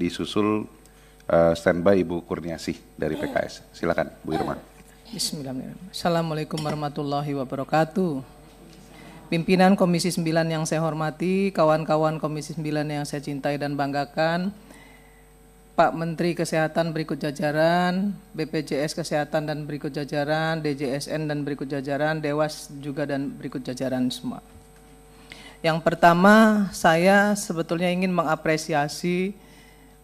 disusul standby Ibu Kurniasih dari PKS. Silakan Bu Irma. Bismillahirrahmanirrahim. Assalamualaikum warahmatullahi wabarakatuh. Pimpinan Komisi 9 yang saya hormati, kawan-kawan Komisi 9 yang saya cintai dan banggakan, Pak Menteri Kesehatan berikut jajaran, BPJS Kesehatan dan berikut jajaran, DJSN dan berikut jajaran, Dewas juga dan berikut jajaran semua. Yang pertama, saya sebetulnya ingin mengapresiasi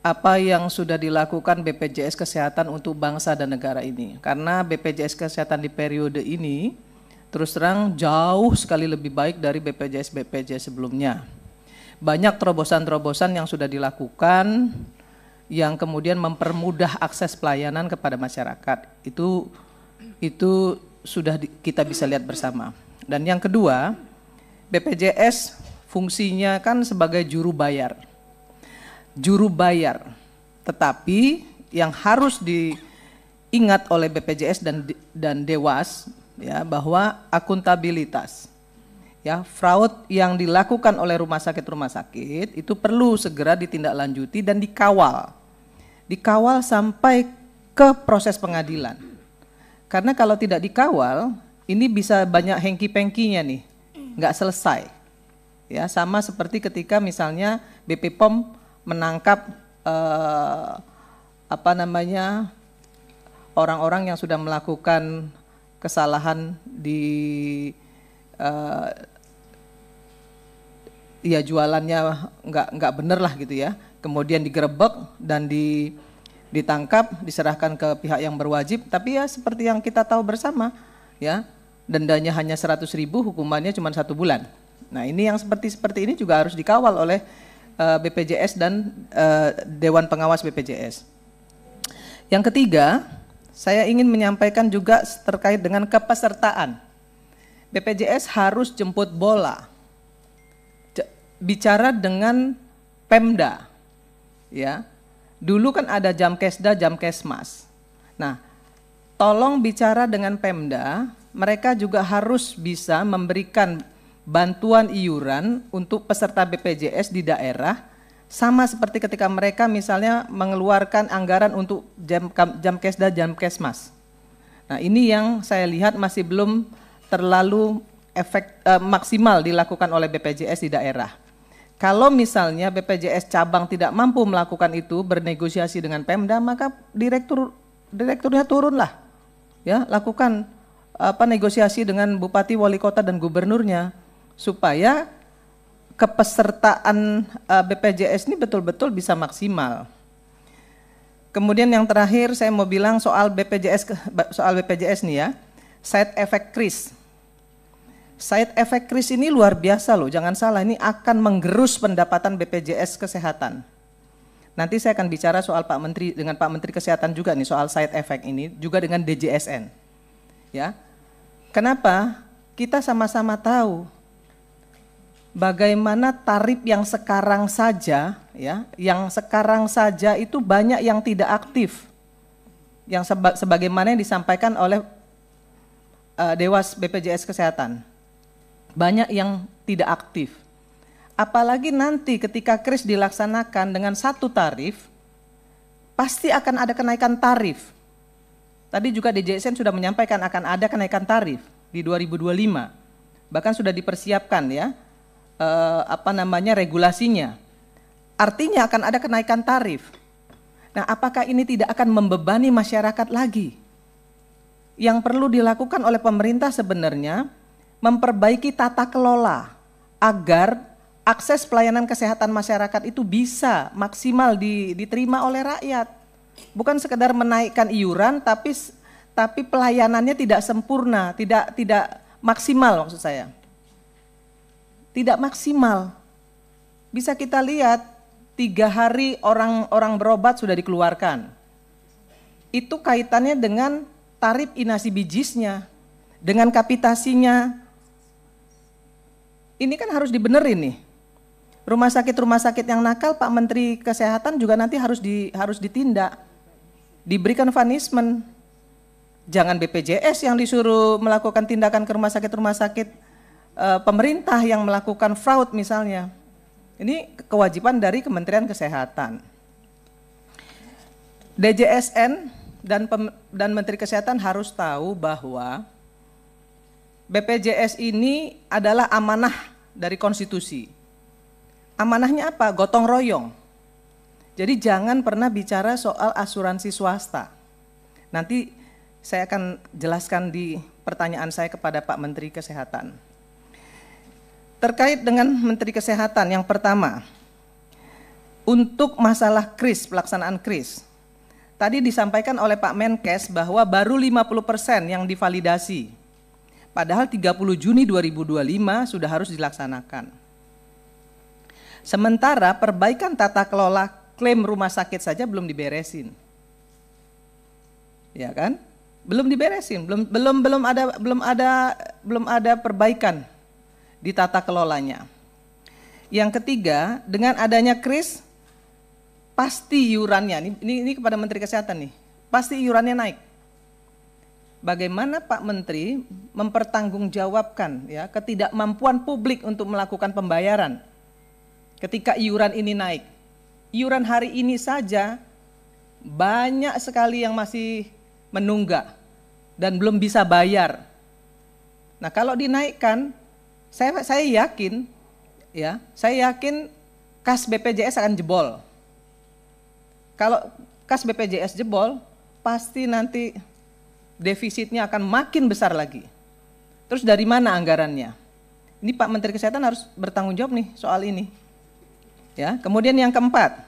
apa yang sudah dilakukan BPJS Kesehatan untuk bangsa dan negara ini. Karena BPJS Kesehatan di periode ini terus terang jauh sekali lebih baik dari BPJS sebelumnya. Banyak terobosan-terobosan yang sudah dilakukan yang kemudian mempermudah akses pelayanan kepada masyarakat. Itu sudah kita bisa lihat bersama. Dan yang kedua, BPJS fungsinya kan sebagai juru bayar. Tetapi yang harus diingat oleh BPJS dan Dewas ya, bahwa akuntabilitas ya, fraud yang dilakukan oleh rumah sakit itu perlu segera ditindaklanjuti dan dikawal sampai ke proses pengadilan. Karena kalau tidak dikawal, ini bisa banyak hengki-pengkinya nih, nggak selesai. Ya, sama seperti ketika misalnya BP POM menangkap orang-orang yang sudah melakukan kesalahan di ya jualannya nggak bener lah gitu ya, kemudian digerebek dan ditangkap, diserahkan ke pihak yang berwajib, tapi ya seperti yang kita tahu bersama ya, dendanya hanya 100.000, hukumannya cuma 1 bulan. Nah ini yang seperti ini juga harus dikawal oleh BPJS dan Dewan Pengawas BPJS. Yang ketiga, saya ingin menyampaikan juga terkait dengan kepesertaan. BPJS harus jemput bola, bicara dengan Pemda. Ya, dulu kan ada Jamkesda, Jamkesmas. Nah, tolong bicara dengan Pemda, mereka juga harus bisa memberikan bantuan iuran untuk peserta BPJS di daerah, sama seperti ketika mereka misalnya mengeluarkan anggaran untuk Jamkesda, Jamkesmas. Nah ini yang saya lihat masih belum terlalu maksimal dilakukan oleh BPJS di daerah. Kalau misalnya BPJS cabang tidak mampu melakukan itu, bernegosiasi dengan Pemda, maka direkturnya turunlah, ya, lakukan negosiasi dengan bupati, wali kota dan gubernurnya, supaya kepesertaan BPJS ini betul-betul bisa maksimal. Kemudian yang terakhir saya mau bilang soal BPJS nih ya, side effect kris. Side effect kris ini luar biasa loh, jangan salah, ini akan menggerus pendapatan BPJS Kesehatan. Nanti saya akan bicara soal Pak Menteri dengan Pak Menteri Kesehatan juga nih soal side effect ini, juga dengan DJSN. Ya, kenapa? Kita sama-sama tahu bagaimana tarif yang sekarang saja, ya, yang sekarang saja itu banyak yang tidak aktif, yang sebagaimana yang disampaikan oleh Dewas BPJS Kesehatan, banyak yang tidak aktif. Apalagi nanti ketika kris dilaksanakan dengan satu tarif, pasti akan ada kenaikan tarif. Tadi juga DJSN sudah menyampaikan akan ada kenaikan tarif di 2025, bahkan sudah dipersiapkan ya. Regulasinya. Artinya akan ada kenaikan tarif. Nah, apakah ini tidak akan membebani masyarakat lagi? Yang perlu dilakukan oleh pemerintah sebenarnya memperbaiki tata kelola agar akses pelayanan kesehatan masyarakat itu bisa maksimal diterima oleh rakyat. Bukan sekedar menaikkan iuran tapi pelayanannya tidak sempurna, tidak maksimal maksud saya. Tidak maksimal. Bisa kita lihat 3 hari orang berobat sudah dikeluarkan. Itu kaitannya dengan tarif inasi bijisnya, dengan kapitasinya. Ini kan harus dibenerin nih. Rumah sakit yang nakal, Pak Menteri Kesehatan juga nanti harus ditindak, diberikan punishment. Jangan BPJS yang disuruh melakukan tindakan ke rumah sakit pemerintah yang melakukan fraud misalnya. Ini kewajiban dari Kementerian Kesehatan. DJSN dan Menteri Kesehatan harus tahu bahwa BPJS ini adalah amanah dari konstitusi. Amanahnya apa? Gotong royong. Jadi jangan pernah bicara soal asuransi swasta. Nanti saya akan jelaskan di pertanyaan saya kepada Pak Menteri Kesehatan. Terkait dengan Menteri Kesehatan, yang pertama, untuk masalah KRIS, pelaksanaan KRIS. Tadi disampaikan oleh Pak Menkes bahwa baru 50% yang divalidasi. Padahal 30 Juni 2025 sudah harus dilaksanakan. Sementara perbaikan tata kelola klaim rumah sakit saja belum diberesin. Ya kan? Belum diberesin, belum ada perbaikan di tata kelolanya. Yang ketiga, dengan adanya KRIS pasti iurannya, ini kepada Menteri Kesehatan nih, pasti iurannya naik. Bagaimana Pak Menteri mempertanggungjawabkan ya ketidakmampuan publik untuk melakukan pembayaran ketika iuran ini naik. Iuran hari ini saja banyak sekali yang masih menunggak dan belum bisa bayar. Nah, kalau dinaikkan, saya yakin kas BPJS akan jebol. Kalau kas BPJS jebol, pasti nanti defisitnya akan makin besar lagi. Terus dari mana anggarannya? Ini Pak Menteri Kesehatan harus bertanggung jawab nih soal ini. Ya, kemudian yang keempat,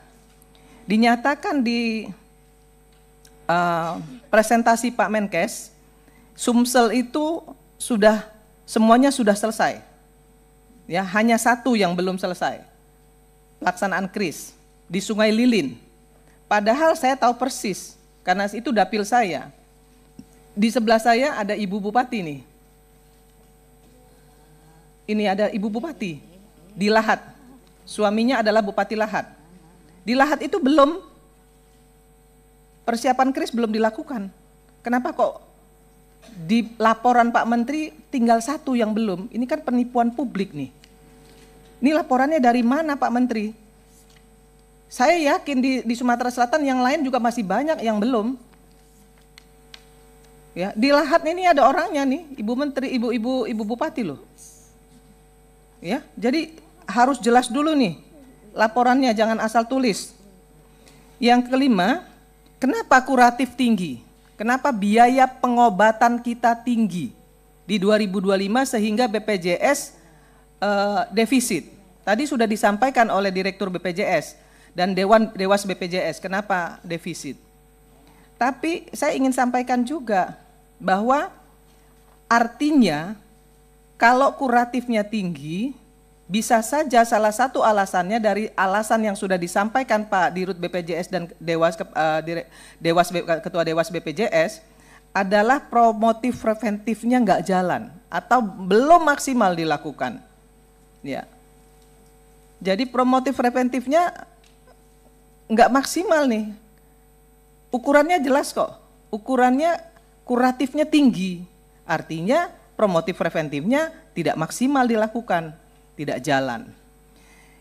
dinyatakan di presentasi Pak Menkes, Sumsel itu semuanya sudah selesai. Ya, hanya satu yang belum selesai. Pelaksanaan KRIS di Sungai Lilin. Padahal saya tahu persis karena itu dapil saya. Di sebelah saya ada Ibu Bupati nih. Ini ada Ibu Bupati di Lahat. Suaminya adalah Bupati Lahat. Di Lahat itu belum persiapan KRIS belum dilakukan. Kenapa kok di laporan Pak Menteri tinggal satu yang belum? Ini kan penipuan publik nih. Ini laporannya dari mana Pak Menteri? Saya yakin di Sumatera Selatan yang lain juga masih banyak yang belum. Ya, di Lahat ini ada orangnya nih, Ibu Menteri, Ibu Bupati loh. Ya, jadi harus jelas dulu nih laporannya, jangan asal tulis. Yang kelima, kenapa kuratif tinggi? Kenapa biaya pengobatan kita tinggi di 2025 sehingga BPJS defisit? Tadi sudah disampaikan oleh Direktur BPJS dan Dewas BPJS, kenapa defisit? Tapi saya ingin sampaikan juga bahwa artinya kalau kuratifnya tinggi, bisa saja salah satu alasannya dari alasan yang sudah disampaikan Pak Dirut BPJS dan Ketua Dewas BPJS adalah promotif preventifnya nggak jalan atau belum maksimal dilakukan. Ya. Jadi promotif preventifnya nggak maksimal nih. Ukurannya jelas kok. Ukurannya kuratifnya tinggi. Artinya promotif preventifnya tidak maksimal dilakukan, tidak jalan.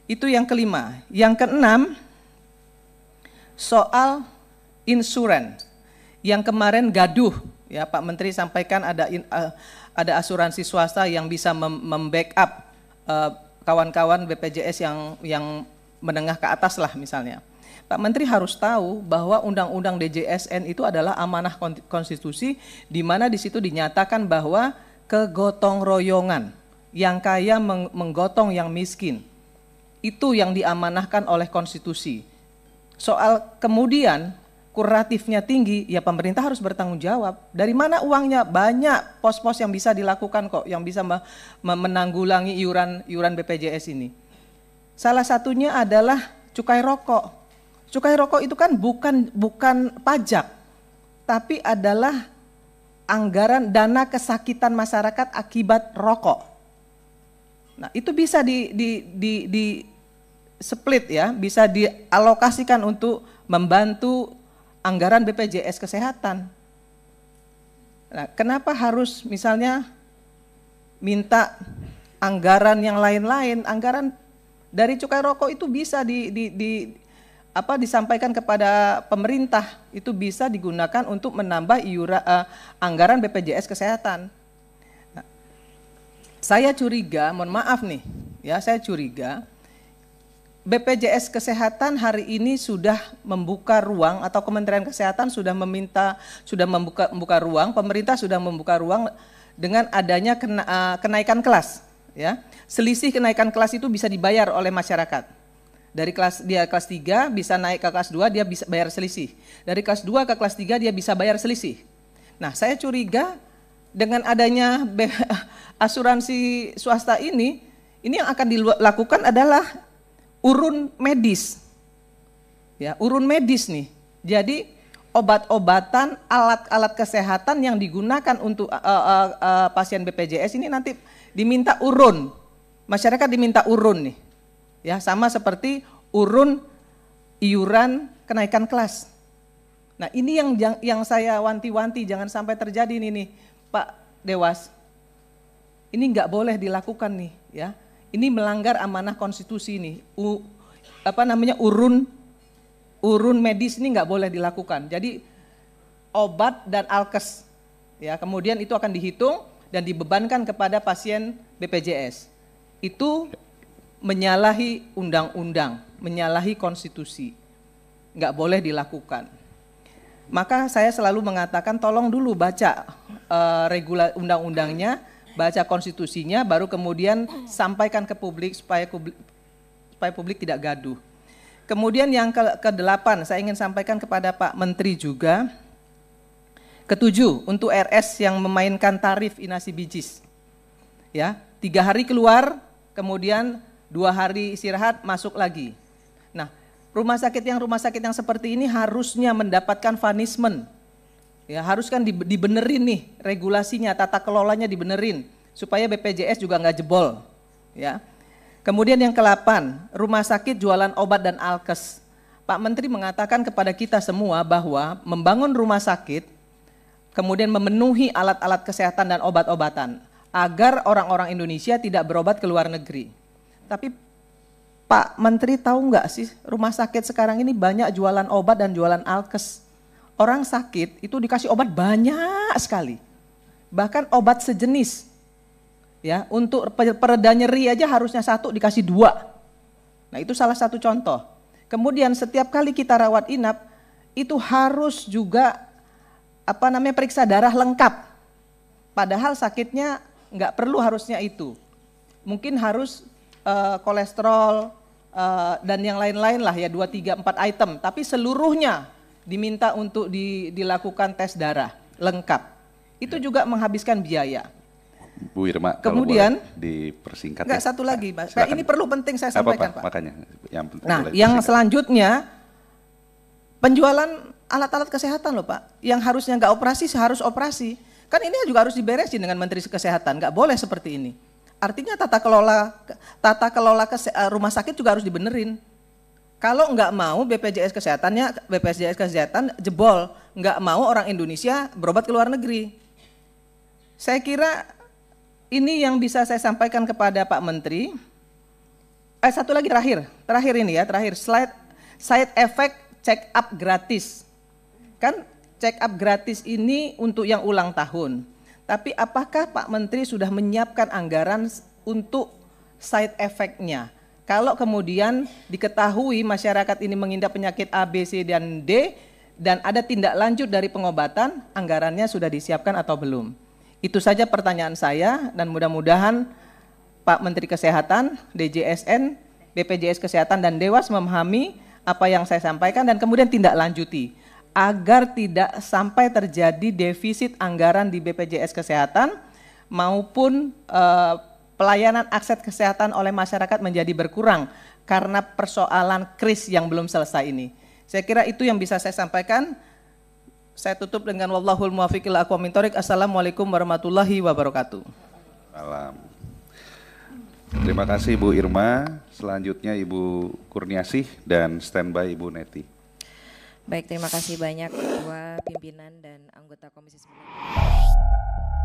Itu yang kelima. Yang keenam, soal insurans. Yang kemarin gaduh, ya Pak Menteri sampaikan ada asuransi swasta yang bisa membackup kawan-kawan BPJS yang menengah ke atas lah misalnya. Pak Menteri harus tahu bahwa Undang-Undang DJSN itu adalah amanah konstitusi di mana di situ dinyatakan bahwa kegotong royongan, yang kaya menggotong yang miskin. Itu yang diamanahkan oleh konstitusi. Soal kemudian kuratifnya tinggi, ya pemerintah harus bertanggung jawab. Dari mana uangnya? Banyak pos-pos yang bisa dilakukan kok, yang bisa menanggulangi iuran BPJS ini. Salah satunya adalah cukai rokok. Cukai rokok itu kan bukan pajak, tapi adalah anggaran dana kesakitan masyarakat akibat rokok. Nah, itu bisa di split ya, bisa dialokasikan untuk membantu anggaran BPJS Kesehatan. Nah, kenapa harus misalnya minta anggaran yang lain-lain? Anggaran dari cukai rokok itu bisa disampaikan kepada pemerintah itu bisa digunakan untuk menambah anggaran BPJS Kesehatan. Nah, saya curiga, mohon maaf nih, ya saya curiga BPJS Kesehatan hari ini sudah membuka ruang atau Kementerian Kesehatan sudah membuka ruang, pemerintah sudah membuka ruang dengan adanya kenaikan kelas, ya. Selisih kenaikan kelas itu bisa dibayar oleh masyarakat. Dari kelas 3 bisa naik ke kelas 2 dia bisa bayar selisih. Dari kelas 2 ke kelas 3 dia bisa bayar selisih. Nah, saya curiga dengan adanya asuransi swasta ini yang akan dilakukan adalah urun medis. Ya, urun medis nih. Jadi obat-obatan, alat-alat kesehatan yang digunakan untuk pasien BPJS ini nanti diminta urun. Masyarakat diminta urun nih. Ya, sama seperti urun iuran kenaikan kelas. Nah, ini yang saya wanti-wanti jangan sampai terjadi nih Pak Dewas. Ini nggak boleh dilakukan nih, ya. Ini melanggar amanah konstitusi nih. Urun medis ini nggak boleh dilakukan. Jadi obat dan alkes, ya, kemudian itu akan dihitung dan dibebankan kepada pasien BPJS. Itu menyalahi undang-undang, menyalahi konstitusi, nggak boleh dilakukan. Maka saya selalu mengatakan tolong dulu baca undang-undangnya, baca konstitusinya, baru kemudian sampaikan ke publik supaya publik tidak gaduh. Kemudian yang ke-8 saya ingin sampaikan kepada Pak Menteri juga. Ke-7 untuk RS yang memainkan tarif inasi bijis, ya 3 hari keluar, kemudian 2 hari istirahat masuk lagi. Nah, rumah sakit yang seperti ini harusnya mendapatkan punishment. Ya, harus kan dibenerin nih regulasinya, tata kelolanya dibenerin supaya BPJS juga nggak jebol, ya. Kemudian yang ke-8, rumah sakit jualan obat dan alkes. Pak Menteri mengatakan kepada kita semua bahwa membangun rumah sakit, kemudian memenuhi alat-alat kesehatan dan obat-obatan agar orang-orang Indonesia tidak berobat ke luar negeri. Tapi Pak Menteri tahu nggak sih rumah sakit sekarang ini banyak jualan obat dan jualan alkes. Orang sakit itu dikasih obat banyak sekali, bahkan obat sejenis, ya untuk pereda nyeri aja harusnya 1 dikasih 2. Nah itu salah satu contoh. Kemudian setiap kali kita rawat inap itu harus juga periksa darah lengkap. Padahal sakitnya nggak perlu harusnya itu. Mungkin harus kolesterol dan yang lain-lain lah ya 2, 3, 4 item. Tapi seluruhnya diminta untuk dilakukan tes darah lengkap. Itu juga menghabiskan biaya. Bu Irma, kemudian kalau boleh dipersingkat. Enggak, satu lagi, Pak. Ini perlu penting saya sampaikan, Pak. Makanya yang penting. Nah, yang selanjutnya penjualan alat-alat kesehatan loh, Pak. Yang harusnya nggak operasi harus operasi. Kan ini juga harus diberesin dengan Menteri Kesehatan. Nggak boleh seperti ini. Artinya tata kelola rumah sakit juga harus dibenerin. Kalau nggak mau BPJS Kesehatan jebol, nggak mau orang Indonesia berobat ke luar negeri. Saya kira ini yang bisa saya sampaikan kepada Pak Menteri. Satu lagi terakhir ini ya, side effect check up gratis. Kan check up gratis ini untuk yang ulang tahun. Tapi apakah Pak Menteri sudah menyiapkan anggaran untuk side effect-nya? Kalau kemudian diketahui masyarakat ini mengidap penyakit A, B, C, dan D, dan ada tindak lanjut dari pengobatan, anggarannya sudah disiapkan atau belum? Itu saja pertanyaan saya, dan mudah-mudahan Pak Menteri Kesehatan, DJSN, BPJS Kesehatan, dan Dewas memahami apa yang saya sampaikan dan kemudian tindak lanjuti, agar tidak sampai terjadi defisit anggaran di BPJS Kesehatan maupun pelayanan akses kesehatan oleh masyarakat menjadi berkurang karena persoalan kris yang belum selesai ini. Saya kira itu yang bisa saya sampaikan. Saya tutup dengan wallahul muwaffiq ila aqwamit thoriq. Assalamualaikum warahmatullahi wabarakatuh. Salam. Terima kasih Bu Irma. Selanjutnya Ibu Kurniasih dan standby Ibu Neti. Baik, terima kasih banyak Ketua, Pimpinan dan anggota Komisi 9.